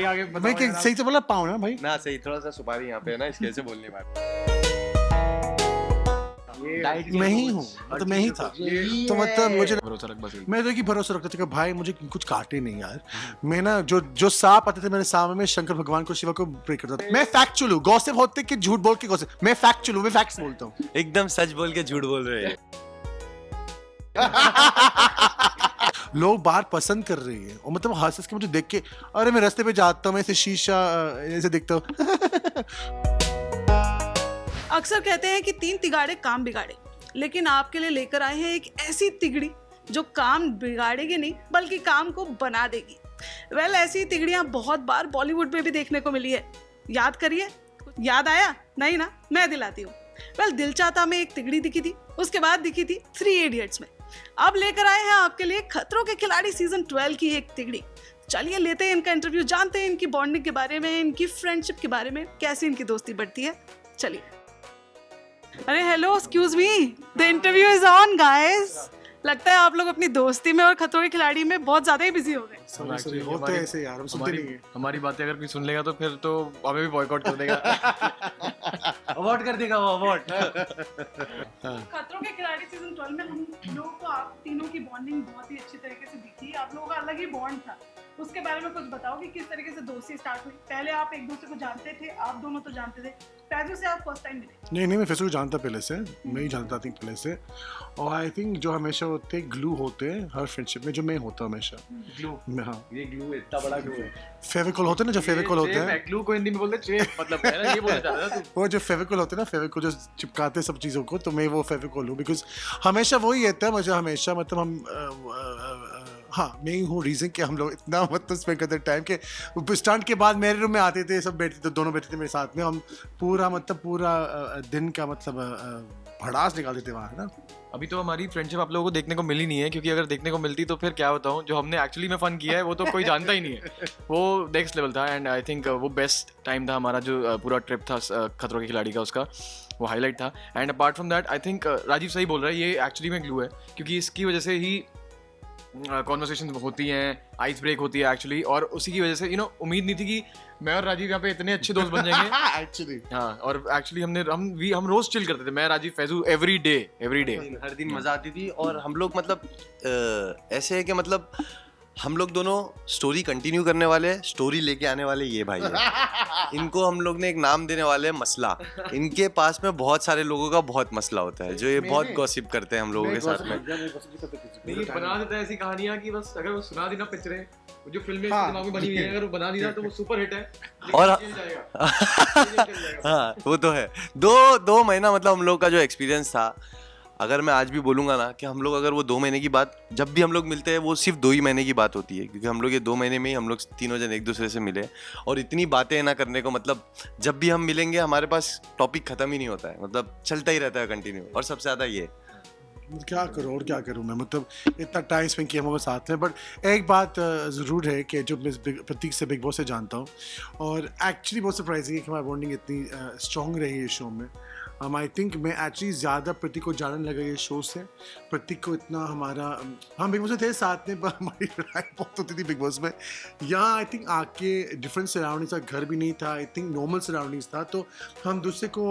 भाई आगे मैं सही से बोला पाऊँ ना भाई ना सही, थोड़ा सा सुपारी यहाँ पे है ना, इसके से बोलने बात मैं ही हूँ, मतलब मैं ही था। तो मतलब मुझे भरोसा रख बस। मैं तो कि भरोसा रखता था कि भाई मुझे कुछ काटे नहीं यार। मैं ना जो सांप आते थे मेरे सामने में, शंकर भगवान को, शिवा को प्रे करता था। मैं फैक्चुअल हूँ, गॉसिप होते कि झूठ बोल के गॉसिप, मैं फैक्चुअल हूँ, मैं फैक्ट्स बोलता हूँ। एकदम सच बोल के झूठ बोल रहे हैं। लोग बाहर पसंद कर रही है और मतलब हंस के मुझे देख के, अरे मैं रास्ते पे जाता हूँ, मैं ऐसे शीशा ऐसे देखता हूँ। अक्सर कहते हैं कि 3 तिगाड़े काम बिगाड़े, लेकिन आपके लिए लेकर आए हैं एक ऐसी तिगड़ी जो काम बिगाड़ेगी नहीं बल्कि काम को बना देगी। वेल, ऐसी तिगड़ियां बहुत बार बॉलीवुड में भी देखने को मिली है। याद करिए, याद आया? नहीं ना, मैं दिलाती हूँ। वेल, दिल चाहता में एक तिगड़ी दिखी थी, उसके बाद दिखी थी 3 इडियट्स में। अब लेकर आए हैं आपके लिए खतरों के खिलाड़ी सीजन 12 की एक तिगड़ी। चलिए लेते हैं इनका इंटरव्यू, जानते हैं इनकी बॉन्डिंग के बारे में, इनकी फ्रेंडशिप के बारे में, कैसे इनकी दोस्ती बढ़ती है। चलिए। अरे hello, excuse me, the interview is on guys. लगता है आप लोग अपनी दोस्ती में और खतरों के खिलाड़ी में बहुत ज्यादा ही बिजी हो गए। होते हैं ऐसे यार, हम सुनते नहीं हैं। हमारी बातें अगर कोई सुन लेगा तो फिर तो हमें भी बॉयकॉट कर देगा। अवॉर्ड कर देगा वो, अवॉर्ड। खतरों के खिलाड़ी सीजन 12 में हम लोगों को आप तीनों की बॉन्डिंग बहुत ही अच्छी तरीके से दिखी। आप लोगों का अलग ही बॉन्ड था, उसके बारे में कुछ बताओ कि किस तरीके से दोस्ती स्टार्ट हुई। पहले आप एक दूसरे को जानते थे, आप दोनों तो जानते थे, फैजू से आप फर्स्ट टाइम मिले? नहीं, मैं फैसू को जानता पहले से, मैं ही जानता थी पहले से। और आई थिंक जो हमेशा होते ग्लू होते हैं हर फ्रेंडशिप में, जो मैं होता हूँ हमेशा ग्लू। हाँ, ये ग्लू इतना बड़ा ग्लू है। फेविकोल होते हैं ना, जो फेविकोल होते हैं, ग्लू को हिंदी में बोलते हैं चेप, मतलब है ना, ये बोलना चाहता था तू। वो जो फेविकोल होते हैं ना, फेविकोल जो चिपकाते हैं सब चीज़ों को, तो मैं वो फेविकोल हूँ। बिकॉज हमेशा वही रहता है मुझे, हमेशा मतलब हम हाँ, मैं ही हूँ रीज़न कि हम लोग इतना मतलब स्पेंड करते टाइम के स्टंट के बाद मेरे रूम में आते थे, सब बैठते थे, दोनों बैठते थे मेरे साथ में, हम पूरा दिन का मतलब भड़ास निकालते थे वहाँ, है ना। अभी तो हमारी फ्रेंडशिप आप लोगों को देखने को मिली नहीं है, क्योंकि अगर देखने को मिलती तो फिर क्या बताऊं, जो हमने एक्चुअली में फन किया है वो तो कोई जानता ही नहीं है। वो नेक्स्ट लेवल था एंड आई थिंक वो बेस्ट टाइम था हमारा, जो पूरा ट्रिप था खतरों के खिलाड़ी का, उसका वो हाईलाइट था। And apart from that I think Rajiv सही बोल रहा है, ये एक्चुअली में ग्लू है, क्योंकि इसकी वजह से ही कॉन्वर्सेशन होती हैं, आइस ब्रेक होती है एक्चुअली, और उसी की वजह से उम्मीद नहीं थी कि मैं और राजीव यहाँ पे इतने अच्छे दोस्त बन जाएंगे। एक्चुअली हाँ, और एक्चुअली हम रोज चिल करते थे, मैं, राजीव, फैजू, एवरी डे हर दिन मजा आती थी। और हम लोग मतलब ऐसे है कि मतलब हम लोग दोनों स्टोरी कंटिन्यू करने वाले, स्टोरी लेके आने वाले ये भाई है। इनको हम लोग ने एक नाम देने वाले हैं मसला। इनके पास में बहुत सारे लोगों का बहुत मसला होता है, जो ये बहुत गॉसिप करते हैं हम लोगों के साथ में। नहीं, बना देता है ऐसी कहानियां कि बस अगर वो सुना दी ना पिक्चरें, जो फिल्में दिमाग में बनी हुई है, अगर वो बना दी ना तो वो सुपर हिट है। और हाँ, वो तो है। दो महीना मतलब हम लोग का जो एक्सपीरियंस था, अगर मैं आज भी बोलूँगा ना कि हम लोग अगर वो 2 महीने की बात, जब भी हम लोग मिलते हैं वो सिर्फ 2 ही महीने की बात होती है, क्योंकि हम लोग ये 2 महीने में ही हम लोग तीनों जन एक दूसरे से मिले, और इतनी बातें ना करने को, मतलब जब भी हम मिलेंगे हमारे पास टॉपिक खत्म ही नहीं होता है, मतलब चलता ही रहता है कंटिन्यू। और सबसे ज़्यादा ये क्या करूँ और क्या करूँ मैं, मतलब इतना टाइम स्पेंड किया हम साथ में। बट एक बात ज़रूर है कि जो मैं प्रतीक से, बिग बॉस से जानता हूँ, और एक्चुअली बहुत सरप्राइजिंग है कि हमारी बॉन्डिंग इतनी स्ट्रॉन्ग रही है इस शो में। आई थिंक मैं एक्चुअली ज़्यादा प्रतीक को जानने लगा ये शो से। प्रतीक को इतना हमारा, हम बिग बॉस में थे साथ में, पर हमारी लड़ाई बहुत होती थी बिग बॉस में। यहाँ आई थिंक आके डिफरेंट सराउंडिंग्स था, घर भी नहीं था, आई थिंक नॉर्मल सराउंडिंग्स था, तो हम दूसरे को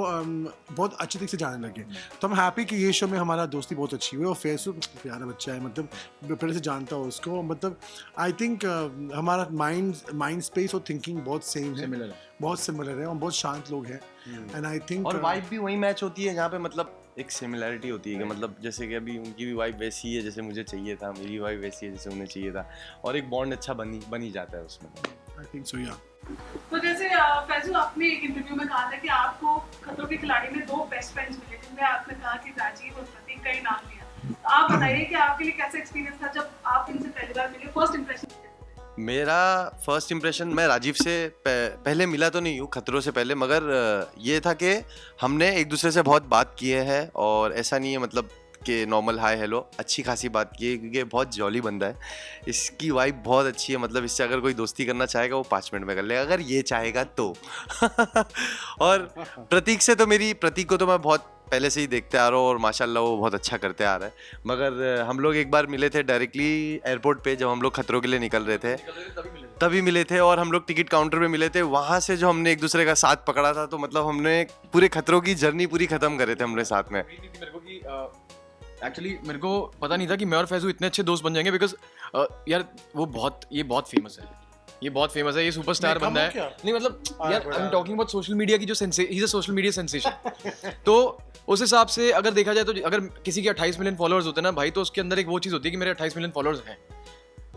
बहुत अच्छे तरीके से जानने लगे। तो हम हैप्पी कि ये शो में हमारा दोस्ती बहुत अच्छी हुई। और फैसू प्यारा बच्चा है, मतलब पहले से जानता हो उसको, मतलब आई थिंक हमारा माइंड स्पेस और थिंकिंग बहुत सेम है, बहुत सिमिलर है, और बहुत शांत लोग हैं। एंड आई थिंक और वाइब भी वही मैच होती है, जहाँ पे मतलब एक सिमिलैरिटी होती है कि मतलब जैसे कि अभी उनकी भी वाइब वैसी है जैसे मुझे चाहिए था, मेरी वाइब वैसी है जैसे उन्हें चाहिए था, और एक बॉन्ड अच्छा बन ही जाता है उसमें। आई थिंक सो या। तो जैसे फैजू, आपने एक इंटरव्यू में कहा था कि आपको खतरों के खिलाड़ी में 2 बेस्ट फ्रेंड्स मिले, जिनमें आपने कहा कि राजीव और प्रतीक का ही नाम लिया। तो आप बताइए कि आपके लिए कैसा एक्सपीरियंस था जब आप इनसे पहली बार मिले, फर्स्ट इंप्रेशन? मेरा फर्स्ट इंप्रेशन, मैं राजीव से पहले मिला तो नहीं हूँ खतरों से पहले, मगर ये था कि हमने एक दूसरे से बहुत बात की है, और ऐसा नहीं है मतलब कि नॉर्मल हाय हेलो, अच्छी खासी बात की है, क्योंकि बहुत जॉली बंदा है, इसकी वाइब बहुत अच्छी है, मतलब इससे अगर कोई दोस्ती करना चाहेगा वो 5 मिनट में कर लेगा, अगर ये चाहेगा तो। और प्रतीक को तो मैं बहुत पहले से ही देखते आ रहा हूँ, और माशाल्लाह वो बहुत अच्छा करते आ रहा है। मगर हम लोग एक बार मिले थे डायरेक्टली एयरपोर्ट पे, जब हम लोग खतरों के लिए निकल रहे थे, तभी मिले थे और हम लोग टिकट काउंटर पे मिले थे, वहाँ से जो हमने एक दूसरे का साथ पकड़ा था, तो मतलब हमने पूरे खतरों की जर्नी पूरी खत्म करे थे हमने साथ में। मेरे को कि एक्चुअली मेरे को पता नहीं था कि मैं और फैजू इतने अच्छे दोस्त बन जाएंगे, बिकॉज यार ये बहुत फेमस है, ये बहुत फेमस है, ये सुपरस्टार मैं कम बंदा हूँ है। क्या? नहीं मतलब यार I am talking about social media की जो he is a social media sensation. तो उस हिसाब से अगर देखा जाए तो अगर किसी के 28 मिलियन फॉलोअर्स होते हैं ना भाई, तो उसके अंदर एक वो चीज़ होती है कि मेरे 28 मिलियन फॉलोअर्स हैं।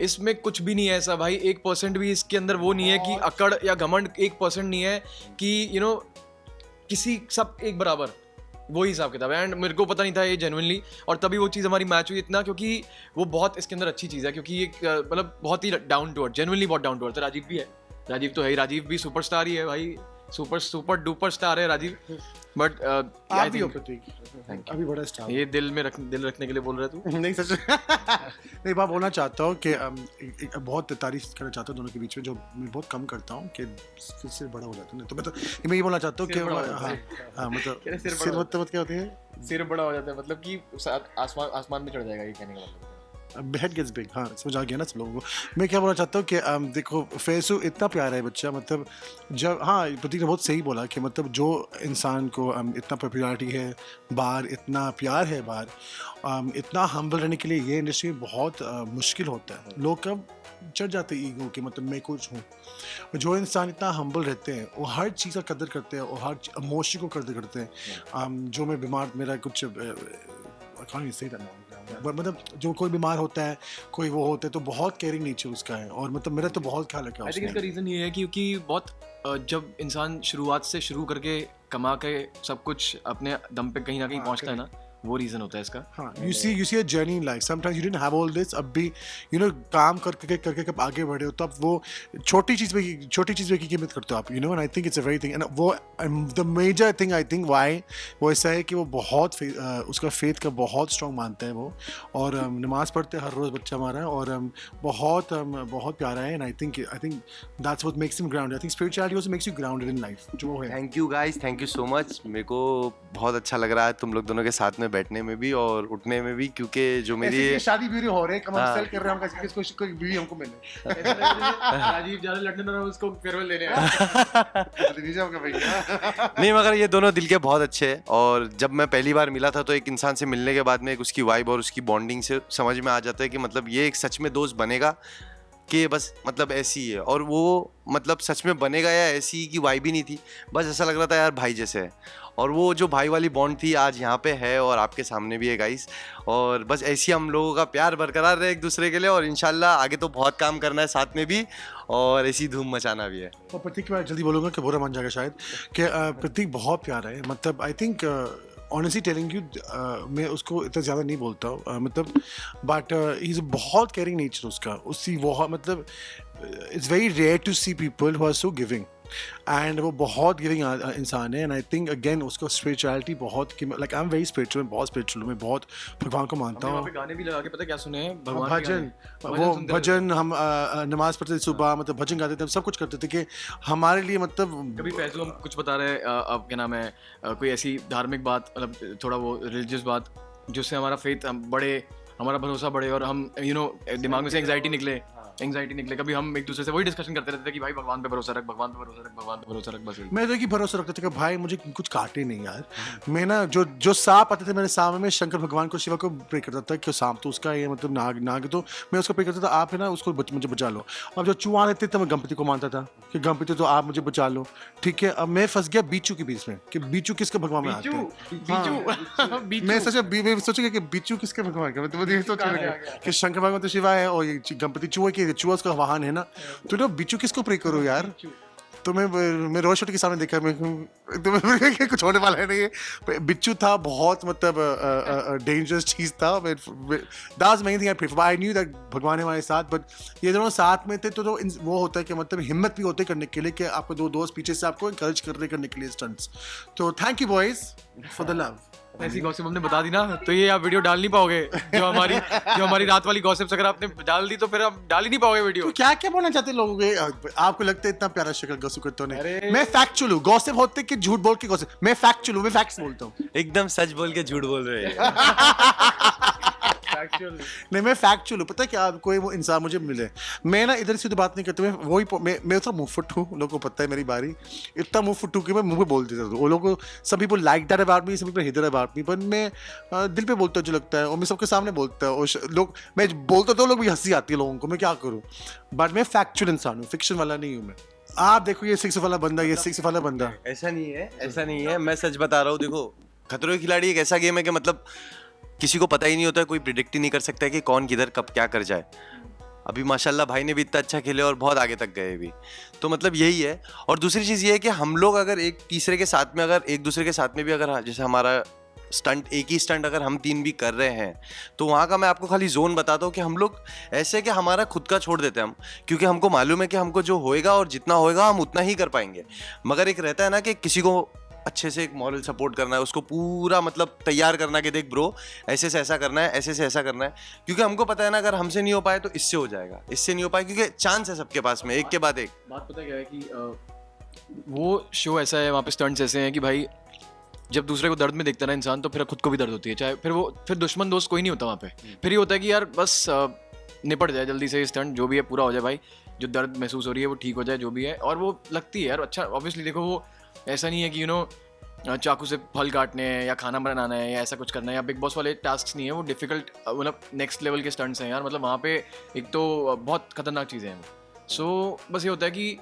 इसमें कुछ भी नहीं है ऐसा भाई, 1% भी इसके अंदर वो नहीं है कि अकड़ या घमंड, 1% नहीं है कि किसी सब एक बराबर, वही हिसाब किताब है। एंड मेरे को पता नहीं था ये जेन्युइनली, और तभी वो चीज़ हमारी मैच हुई इतना, क्योंकि वो बहुत इसके अंदर अच्छी चीज़ है, क्योंकि एक मतलब बहुत ही डाउन टू अर्थ, जेन्युइनली बहुत डाउन टू अर्थ है। राजीव भी है, राजीव तो है ही, राजीव भी सुपरस्टार ही है भाई, सुपर डुपर स्टार है राजीव। बट आप भी हो प्रतीक, अभी बड़ा स्टार। ये दिल रखने के लिए बोल रहे तू? नहीं सच नहीं, बात बोलना चाहता हूँ कि बहुत तारीफ करना चाहता हूँ दोनों के बीच में, जो मैं बहुत कम करता हूँ कि फिर से बड़ा हो जाता है। तो मैं ये बोलना चाहता हूँ कि हाँ मतलब सिर मतलब क्या होती है, सिर बड़ा हो जाता है, मतलब कि आसमान में चढ़ जाएगा, ये कहने का मतलब। हेड गेट्स बिग, हाँ समझ आ गया ना सब लोगों को। मैं क्या बोलना चाहता हूँ कि देखो फैसू इतना प्यारा है बच्चा, मतलब जब हाँ प्रतीक ने बहुत सही बोला कि मतलब जो इंसान को इतना पॉपुलैरिटी है बाहर, इतना प्यार है बाहर, इतना हम्बल रहने के लिए ये इंडस्ट्री में बहुत मुश्किल होता है। लोग कब चढ़ जाते हैं ईगो कि मतलब मैं कुछ हूँ। जो इंसान इतना हम्बल रहते हैं वो हर चीज़ का कदर करते हैं और हर इमोशन को कदर करते हैं। जो मैं बीमार, मेरा कुछ सही मतलब जो कोई बीमार होता है, कोई वो होता है, तो बहुत केयरिंग नेचर उसका है, और मतलब मेरा तो बहुत ख्याल रखा है उसने। इसका रीज़न ये है क्योंकि बहुत जब इंसान शुरुआत से शुरू करके कमा के सब कुछ अपने दम पे कहीं ना कहीं पहुंचता है ना, वो रीजन होता है इसका। हाँ, you see a journey in life. Sometimes you didn't have all this. अब भी काम करके कब आगे बढ़े हो तो आप वो छोटी चीज़ में की कीमत करते हो आप, and I think it's a very thing. And वो the major thing I think why वो ऐसा है कि वो बहुत उसका फेथ का बहुत स्ट्रॉन्ग मानता है वो, और नमाज पढ़ते हैं हर रोज़ बच्चा हमारा, और बहुत प्यारा है। And I think that's what makes him grounded. I think spirituality also makes you grounded in life. जो है। Thank you guys, thank you so much. मेरे को बहुत अच्छा लग रहा है तुम लोग दोनों के साथ में बैठने में भी और उठने में भी, क्योंकि जो मेरी शादी ब्यूटी हो रहे हैं, कम सेल कर रहे हैं हम, किसको कोई बीवी हमको मिले। राजीव ज्यादा लड़ने ना, उसको फेयरवेल लेने नहीं, मगर ये दोनों दिल के बहुत अच्छे हैं, और जब मैं पहली बार मिला था तो एक इंसान से मिलने के बाद में एक उसकी वाइब और उसकी बॉन्डिंग से समझ में आ जाता है कि मतलब ये एक सच में दोस्त बनेगा कि बस मतलब ऐसी ही है, और वो मतलब सच में बनेगा या ऐसी की वाइब ही नहीं थी, बस ऐसा लग रहा था यार भाई जैसे है, और वो जो भाई वाली बॉन्ड थी आज यहाँ पे है और आपके सामने भी है गाइस, और बस ऐसी हम लोगों का प्यार बरकरार रहे एक दूसरे के लिए, और इंशाल्लाह आगे तो बहुत काम करना है साथ में भी, और ऐसी धूम मचाना भी है। और प्रतीक मैं जल्दी बोलूँगा कि बुरा मान जाएगा शायद, कि प्रतीक बहुत प्यारा है, मतलब I think honestly telling you, मैं उसको इतना ज़्यादा नहीं बोलता हूँ, मतलब बट इज़ बहुत केयरिंग नेचर उसका, उसकी वो मतलब it's very rare to see people who are so giving, and वो बहुत गिविंग इंसान है। एंड आई थिंक अगेन उसको स्पिरिचुअलिटी बहुत, like I am very spiritual, बहुत स्पिरिचुअल, मैं बहुत भगवान को मानता हूँ। गाने भी लगा के पता क्या सुने हैं, भगवान भजन, वो भजन हम नमाज पढ़ते थे सुबह, मतलब भजन गाते थे, सब कुछ करते थे कि हमारे लिए मतलब कभी फैजू हम कुछ बता रहे अब क्या नाम है, कोई ऐसी धार्मिक बात, मतलब थोड़ा वो रिलीजियस बात जिससे हमारा फेथ बढ़े, हमारा भरोसा बढ़े, और हम दिमाग में से एंग्जाइटी निकले, कभी हम एक दूसरे से वही डिस्कशन करते रहते थे कि भाई भगवान पे भरोसा रख, भगवान पे भरोसा रख, भगवान पे भरोसा रख, बस यही। मैं तो कि भरोसा रखता था कि भाई मुझे कुछ काटे नहीं यार। मैं ना जो सांप आते थे मेरे सामने में, शंकर भगवान को, शिवा को प्रे करता था कि सांप तो उसका ये मतलब नाग तो मैं उसको प्रे करता था, आप है ना उसको मुझे बचा लो। अब जो चूहा रहते थे मैं गणपति को मानता था कि गणपति तो आप मुझे बचा लो, ठीक है। अब मैं फंस गया बीचू के बीच में कि बीचू किसके भगवान में आते हैं। मैं सोचा कि बीचू किसके भगवान का, मतलब ये सोच कि शंकर भगवान तो शिवा है और ये गणपति चूहा की, चूहा उसका वाहन है ना, तो बिच्छू किसको प्रे करो यार। तो मैं रोज छोटे के सामने देखा, मैं कुछ होने वाला है नहीं, बिच्छू था बहुत मतलब डेंजरस चीज था। That's main thing I pray for, I knew that भगवान है हमारे साथ, बट ये दोनों साथ में थे तो वो होता है कि मतलब हिम्मत भी होते है करने के लिए कि आपको दो दोस्त पीछे से आपको encourage कर रहे करने के लिए स्टंट्स। तो thank you boys for the love. ऐसी गॉसिप हमने बता दी ना, तो ये आप वीडियो डाल नहीं पाओगे, जो हमारी रात वाली गॉसिप्स अगर आपने डाल दी तो फिर आप डाल ही नहीं पाओगे वीडियो। तो क्या बोलना चाहते हैं लोगों के, आपको लगता है इतना प्यारा शक्ल गॉसिप करते हो? मैं फैक्चुअल हूँ, गॉसिप होते कि झूठ बोल के गॉसिप, मैं फैक्चुअल हूँ, मैं फैक्ट्स बोलता हूँ। एकदम सच बोल के झूठ बोल रहे हैं। नहीं मैं फैक्चुअल हूँ, पता है क्या, कोई वो इंसान मुझे मिले, मैं ना इधर से तो बात नहीं करता, मैं वही मैं तो मुंह फुट हूँ, लोगों को पता है मेरी बारी, इतना मुंह फुट हूँ कि मैं मुंह पे बोल देता हूँ, वो लोगों को सब people like that about me, सब people hate that about me, पर मैं दिल पे बोलता हूँ जो लगता है, और मैं सबके सामने बोलता हूँ, और लोग, मैं बोलता तो लोग भी हंसी आती है लोगों को, मैं क्या करूँ, बट मैं फैक्चुअल इंसान हूँ, फिक्शन वाला नहीं हूँ मैं। आप देखो ये 6 वाला बंदा, ये 6 वाला बंदा, ऐसा नहीं है, ऐसा नहीं है, मैं सच बता रहा हूँ। देखो खतरों के खिलाड़ी एक ऐसा गेम है कि मतलब किसी को पता ही नहीं होता है, कोई प्रिडिक्ट ही नहीं कर सकता है कि कौन किधर कब क्या कर जाए। अभी माशाल्लाह भाई ने भी इतना अच्छा खेले और बहुत आगे तक गए भी, तो मतलब यही है। और दूसरी चीज़ ये है कि हम लोग अगर एक तीसरे के साथ में, अगर एक दूसरे के साथ में भी अगर जैसे हमारा स्टंट, एक ही स्टंट अगर हम 3 भी कर रहे हैं, तो वहाँ का मैं आपको खाली जोन बताता हूँ कि हम लोग ऐसे कि हमारा खुद का छोड़ देते हैं हम, क्योंकि हमको मालूम है कि हमको जो होएगा और जितना होएगा हम उतना ही कर पाएंगे। मगर एक रहता है ना कि किसी को अच्छे से एक मॉरल सपोर्ट करना है, उसको पूरा मतलब तैयार करना कि देख ब्रो ऐसे से ऐसा करना है, ऐसे से ऐसा करना है, क्योंकि हमको पता है ना अगर हमसे नहीं हो पाए तो इससे हो जाएगा, इससे नहीं हो पाए, क्योंकि चांस है सबके पास में एक के बाद एक। बात पता क्या है कि वो शो ऐसा है, वहाँ पे स्टंट्स ऐसे हैं कि भाई जब दूसरे को दर्द में देखता है ना इंसान, तो फिर खुद को भी दर्द होती है, चाहे फिर दुश्मन दोस्त कोई नहीं होता वहाँ पे, फिर ये होता है कि यार बस निपट जाए जल्दी से, स्टंट जो भी है पूरा हो जाए भाई, जो दर्द महसूस हो रही है वो ठीक हो जाए, जो भी है, और वो लगती है यार अच्छा। ऑब्वियसली देखो वो ऐसा नहीं है कि चाकू से फल काटने हैं या खाना बनाना है या ऐसा कुछ करना है, या बिग बॉस वाले टास्क नहीं है, वो डिफिकल्ट मतलब नेक्स्ट लेवल के स्टंट्स हैं यार, मतलब वहाँ पे एक तो बहुत खतरनाक चीज़ें हैं। सो बस ये होता है कि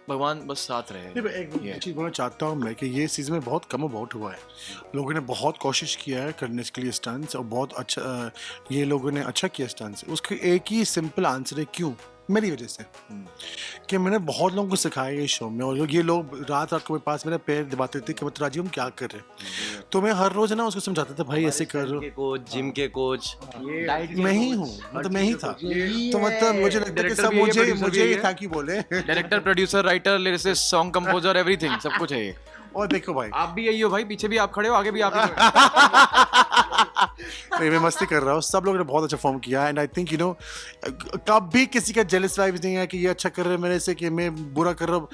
भगवान बस साथ रहे। एक चीज़ बोलना चाहता हूँ मैं कि ये सीज़न में बहुत कम अबाउट हुआ है, लोगों ने बहुत कोशिश किया है करने के लिए स्टंट्स, और बहुत अच्छा ये लोगों ने अच्छा किया स्टंट्स। उसका एक ही सिंपल आंसर है, क्यों? मेरी वजह से, कि मैंने बहुत लोगों को सिखाया ये शो में, और ये लोग रात रात को मेरे पास मेरे पैर दबाते थे कि मतलब राजीव हम क्या कर रहे हैं, तो मैं हर रोज ना उसको समझाता था भाई ऐसे कर रहे हो, कोच जिम के कोच मैं ही हूँ, मतलब मैं ही था, तो मतलब मुझे लगता है कि सब मुझे थैंक यू बोले, director, producer, writer, lyricist, song composer, everything, सब कुछ है ये। और देखो भाई आप भी यही हो भाई, पीछे भी आप खड़े हो, आगे भी आप ही हो। नहीं मैं मस्ती कर रहा हूँ, सब लोगों ने बहुत अच्छा परफॉर्म किया, एंड आई थिंक कभी किसी का जेलस वाइब्स नहीं है कि ये अच्छा कर रहे हैं मेरे से कि मैं बुरा कर रहा हूँ।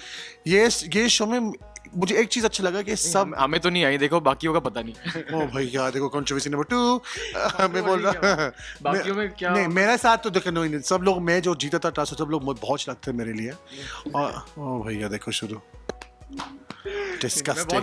ये शो में मुझे एक चीज अच्छा लगा कि सब, हमें तो नहीं आई, देखो बाकियों का पता नहीं। ओ भैया देखो कंट्रोवर्सी नंबर 2 मैं बोल रहा बाकियों में क्या नहीं, मेरे साथ तो देखो नहीं, सब लोग, मैं जो जीता था टास्क, सब लोग बहुत शौक थे मेरे लिए, और ओ भैया देखो शुरू disgusting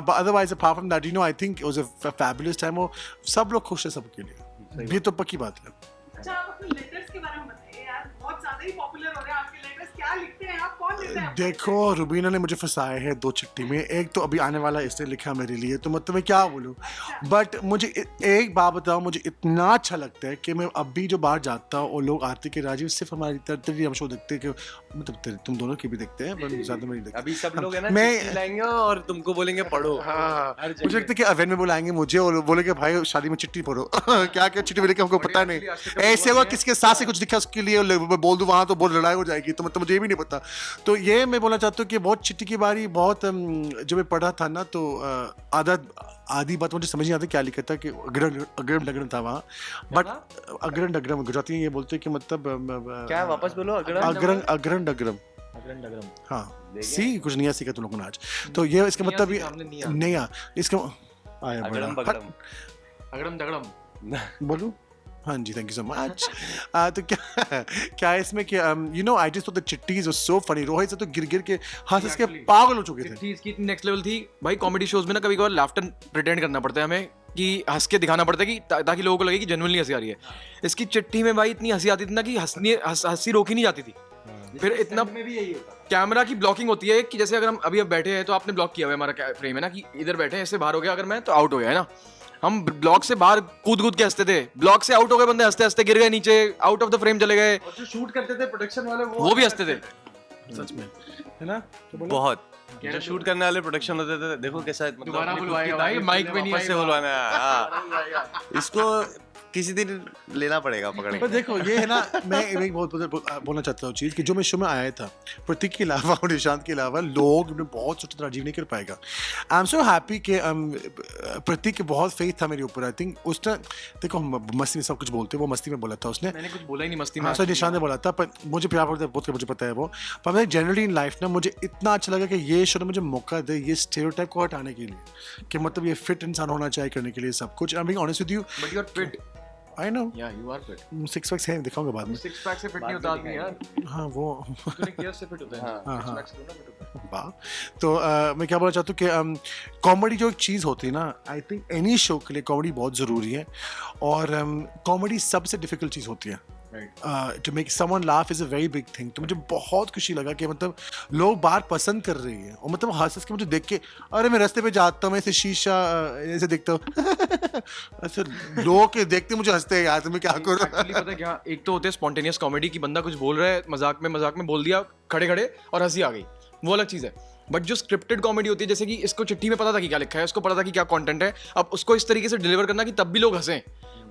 but otherwise apart from that I think it was a fabulous time, और सब लोग खुश है सबके लिए, ये तो पक्की बात है। अच्छा आप अपने लेटर्स के बारे में बताइए यार, बहुत ज्यादा ही पॉपुलर हो रहे हैं आपके लेटर्स, क्या लिखते हैं आप, कौन लिखते हैं? देखो रुबीना ने मुझे फंसाया है 2 चिट्ठी में, एक तो अभी आने वाला इसने लिखा मेरे लिए, तो मतलब मैं क्या बोलूँ, बट मुझे एक बात बताओ, मुझे इतना अच्छा लगता है कि मैं अभी जो बाहर जाता हूँ और लोग आते कि राजीव सिर्फ हमारी तरह हम शो देखते हैं, कि मतलब तुम दोनों की भी देखते हैं, पर ज़्यादा मैं नहीं देखता। अभी सब लोग है ना मैं चिट्ठी लाएंगे और तुमको बोलेंगे पढ़ो। हाँ, मुझे लगता है कि अवेन में बुलाएंगे मुझे और बोलेंगे भाई शादी में चिट्ठी पढ़ो क्या क्या चिट्ठी मिलेगी हमको पता नहीं, ऐसे होगा किसके साथ से कुछ दिखा उसके लिए बोल दूं वहाँ तो बहुत लड़ाई हो जाएगी, तो मतलब मुझे भी नहीं पता। तो ये मैं बोलना चाहता हूँ कि बहुत चिट्ठी की बारी, बहुत जब मैं पढ़ा था ना, तो आधी बात मुझे समझ नहीं आता क्या लिखा था, कि अग्रम डगरम था वहाँ, बट अग्रम डगरम गुजराती में ये बोलते हैं कि मतलब क्या, वापस बोलो। अग्रम डगरम, हाँ सी कुछ नहीं सीखा तुम लोगों ने आज, तो ये इसका मतलब नहीं इसका आया बड़ा अगड़म दगड़म बोलूं। हाँ जी, थैंक यू सो मच। तो क्या इसमें कि आई जस्ट थॉट द चिट्टीज वर सो फनी, रोहित से तो गिर के हंस के पागल हो चुके थे। चिट्ठी इसकी नेक्स्ट लेवल थी भाई। कॉमेडी शोज में ना कभी कभार लाफ्टर प्रिटेंड करना पड़ता है हमें, कि हंस के दिखाना पड़ता है कि ताकि लोगों को लगे कि जेन्युइनली हंसी आ रही है। इसकी चिट्ठी में भाई इतनी हंसी आती थी ना कि हंसी रोकी नहीं जाती थी। फिर इतना कैमरा की ब्लॉकिंग होती है कि जैसे अगर हम अभी बैठे हैं तो आपने ब्लॉक किया हुआ है हमारा फ्रेम है ना, कि इधर बैठे हैं, इससे बाहर हो गया अगर मैं तो आउट हो गया है ना। हम ब्लॉक से बाहर कूद के हंसते थे, ब्लॉक से आउट हो गए बंदे, हंसते हंसते गिर गए नीचे, आउट ऑफ द फ्रेम चले गए। और जो शूट करते थे प्रोडक्शन वाले वो भी हंसते थे सच में, है ना? बहुत। जो शूट करने वाले प्रोडक्शन होते थे, देखो कैसा मतलब दोबारा बुलवाएगा भाई, माइक पे नहीं से बुलवाना है। इसको किसी दिन लेना पड़ेगा पकड़ पर के। देखो ये है ना, मैं एक बहुत बोलना चाहता हूँ चीज़ कि जो मैं शो में आया था, प्रतीक के अलावा और निशांत के अलावा लोग ने बहुत सोचा राजीव नहीं कर पाएगा। आई एम सो हैप्पी कि प्रतीक के बहुत फेथ था मेरे ऊपर। आई थिंक उसने, देखो हम मस्ती में सब कुछ बोलते हैं, वो मस्ती में बोला था उसने। मैंने कुछ बोला ही नहीं मस्ती में। हाँ सर, निशांत ने बोला था, पर मुझे प्यार करता है बहुत, मुझे पता है वो। पर मैं जनरली इन लाइफ ना, मुझे इतना अच्छा लगा कि ये शो ने मुझे मौका दे ये स्टेरियोटाइप को हटाने के लिए, कि मतलब ये फिट इंसान होना चाहिए करने के लिए सब कुछ। I am being honest with you, but you are fit. I know yeah you are fit. Six packs है, दिखाऊंगा बाद में। सिक्स पैक से फिट नहीं होता आदमी यार। हाँ वो तूने किया से फिट होता है। हाँ, सिक्स पैक से थोड़ा फिट होता है। वाह। तो मैं क्या बोलना चाहता हूँ कि कॉमेडी जो एक चीज़ होती है ना, आई थिंक एनी शो के लिए कॉमेडी बहुत ज़रूरी है। और कॉमेडी सबसे डिफिकल्ट चीज़ होती है। To make someone laugh is a very big thing. तो मुझे बहुत खुशी लगा कि मतलब लोग बाहर पसंद कर रही है, और मतलब हंस हंस के मुझे देख के, अरे मैं रास्ते पे जाता हूँ, मैं ऐसे शीशा ऐसे देखता हूँ ऐसे लोग के देखते मुझे हंसते हैं यार, तो मैं क्या करूँ। एक्चुअली पता है क्या, एक तो होते हैं स्पॉन्टेनियस कॉमेडी की, बंदा कुछ बोल रहा है मजाक में बोल दिया खड़े खड़े और हंसी आ गई, वो अलग चीज़ है। बट जो स्क्रिप्टेड कॉमेडी होती है, जैसे कि इसको चिट्ठी में पता था कि क्या लिखा है, उसको पता था कि क्या कंटेंट है, अब उसको इस तरीके से डिलीवर करना कि तब भी लोग हंसें,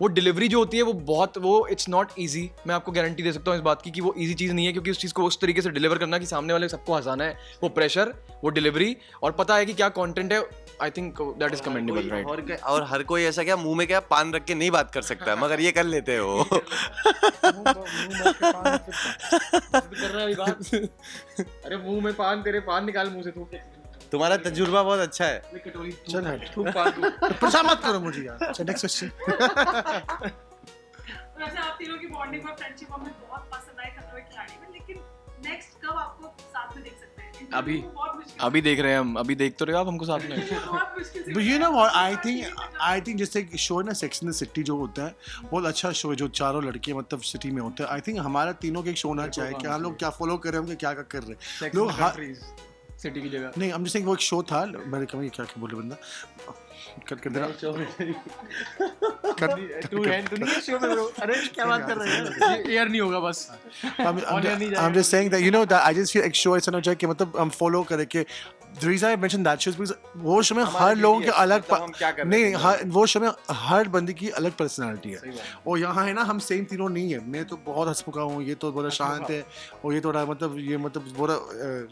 वो डिलीवरी जो होती है वो बहुत, वो इट्स नॉट ईजी। मैं आपको गारंटी दे सकता हूँ इस बात की कि वो ईजी चीज़ नहीं है, क्योंकि उस चीज़ को उस तरीके से डिलीवर करना कि सामने वाले सबको हंसाना है, वो प्रेशर, वो डिलीवरी, और पता है कि क्या कंटेंट है, I think that is commendable, right. और हर कोई ऐसा क्या मुंह में क्या पान रख के नहीं बात कर सकता है, मगर ये कर लेते हो। कर रहा है बात। अरे मुंह में पान, तेरे पान निकाल मुंह से तू। तुम्हारा तजुर्बा बहुत अच्छा है। चल हट, तू पान तू। परेशान मत करो मुझे यार। अच्छा नेक्स्ट क्वेश्चन। वैसे आप तीनों की बॉन्डिंग और फ्रेंडशिप हमें बहुत पसंद आई खतरों के खिलाड़ी में, लेकिन नेक्स्ट कब आपको साथ में देख सकते हैं? अभी बहुत मुश्किल अभी देख रहे हैं हम, अभी देख तो रहे हो आप हमको साथ में। बहुत मुश्किल से। But you know what? I think जैसे शो है ना सेक्स इन द सिटी जो होता है, बहुत अच्छा शो है, जो चारों लड़के मतलब सिटी में होते हैं। आई थिंक हमारा तीनों का एक शो होना चाहिए कि हम लोग क्या फॉलो कर रहे हैं, हम क्या क्या कर रहे हैं लोग। सिटी की जगह नहीं, हम जैसे वो एक शो था, मैंने कहा ये क्या क्या बोले बंदा, कट कर देना। तू है तो नहीं है शो में ब्रो। अरे क्या बात कर रहे हैं, ये एयर नहीं होगा बस। I'm just saying that, you know, that I just feel एक शो ऐसा होना चाहिए कि मतलब हम फॉलो करें कि the reason I mentioned that show is because वो शो में हर लोगों के अलग हम क्या कर रहे नहीं, वो शो में हर बंदे की अलग पर्सनालिटी है, और यहाँ है ना हम सेम तीनों नहीं है। मैं तो बहुत हंसमुखा हूँ, ये तो बड़ा शांत है, और ये थोड़ा मतलब ये मतलब बड़ा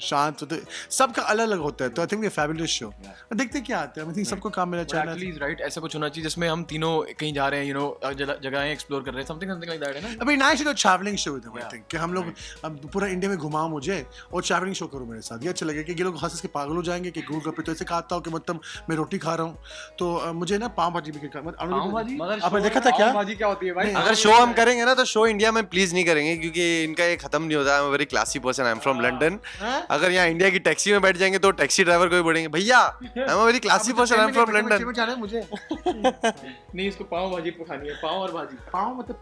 शांत होता है, सबका अलग अलग होता है। तो आई थिंक ये फैबुलस शो, देखते क्या आता है। आई थिंक सबको काम मिलना चाहिए। एक्चुअली राइट, ऐसा कुछ होना चाहिए जिसमें हम तीनों कहीं जा रहे हैं, यू नो, जगहें एक्सप्लोर कर रहे हैं, समथिंग लाइक दैट, है ना। अभी नाइस शो, ट्रैवलिंग शो है। आई थिंक कि हम लोग अब पूरा इंडिया में घुमाओ मुझे और ट्रैवलिंग शो करो मेरे साथ, ये अच्छा लगेगा कि ये लोग हंस के पागल हो जाएंगे कि गोलगप्पे तो ऐसे खाता हूँ कि मतलब मैं रोटी खा रहा हूँ। तो मुझे ना पाव भाजी भी आपने देखा था क्या? भाजी क्या होती है भाई? अगर शो हम करेंगे ना तो शो इंडिया में प्लीज नहीं करेंगे, क्योंकि इनका ये खत्म नहीं होता। आई am very classy person, I am from London. अगर यहाँ इंडिया की टैक्सी में बैठ जाएंगे तो टैक्सी ड्राइवर को भी बोलेंगे भैया आई am very classy person, I am from London. मुझे नहीं, इसको पाव भाजी खानी है, पाव और भाजी। पाव मतलब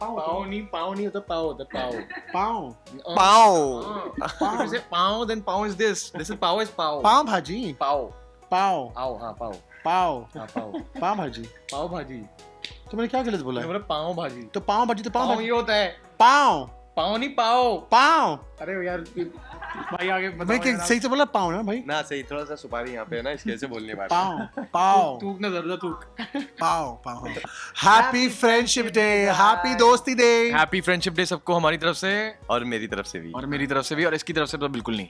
पाव नहीं होता, पाव होता पाव। पाव पाओ pav, then pav is this is pav, is pav. Pav bhaji, pav पाव आओ, हाँ पाव, पाव हाँ पाव, पाव भाजी। पाव भाजी। तो मैंने क्या गलत बोला है? मैंने बोला पाव भाजी। तो पाव भाजी तो पाव पाव भाजी, ये होता है, पाव पाव नहीं पाव। पाव। अरे यार भाई आगे मैं सही से बोला पाव ना भाई? ना सही, थोड़ा सा सुपारी यहाँ पे है ना, इसके वजह से बोलने बात। पाव पाव तूक ना जरा तूक। Pav pav. Happy friendship day, happy दोस्ती डे, हैप्पी फ्रेंडशिप डे सबको हमारी तरफ से, और मेरी तरफ से भी। और मेरी तरफ से भी, और इसकी तरफ से तो बिल्कुल नहीं।